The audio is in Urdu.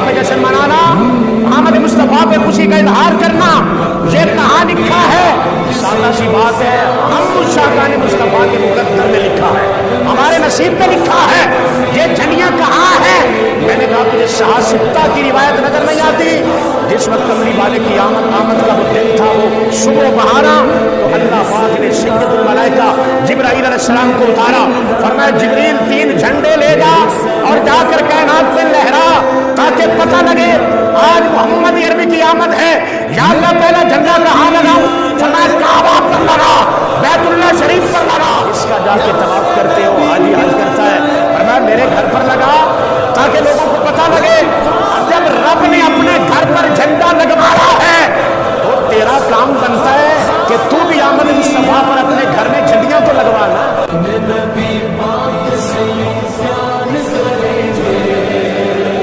پہ جشن منانا، محمد مصطفیٰ پہ خوشی کا اظہار کرنا، یہ کہاں لکھا ہے؟ سادہ سی بات ہے، ہم شاہان مصطفیٰ کے مقدر میں لکھا ہے، ہمارے نصیب میں لکھا ہے۔ یہ جھنڈیاں کہاں ہیں؟ میں نے کہا تجھے شاہ ستہ کی روایت نظر نہیں آتی؟ جس وقت کملی والے کی آمد کا وہ دن تھا، وہ صبح بہارا، تو اللہ پاک نے سید الملائکہ جبرائیل علیہ السلام کو اتارا، فرمایا جبریل 3 جھنڈے لے جا اور جا کر کائنات میں لہرا تاکہ پتہ لگے آج محمد عربی کی آمد ہے۔ یا اللہ پہلا جھنڈا کہاں لگاؤں؟ فرمایا کعبہ پر لگا، بیت اللہ شریف پر لگا۔ اس کا جا کے طواف کرتے ہو، حاجی حج کرتا ہے، فرمایا میرے گھر پر لگا تاکہ لوگوں کو پتہ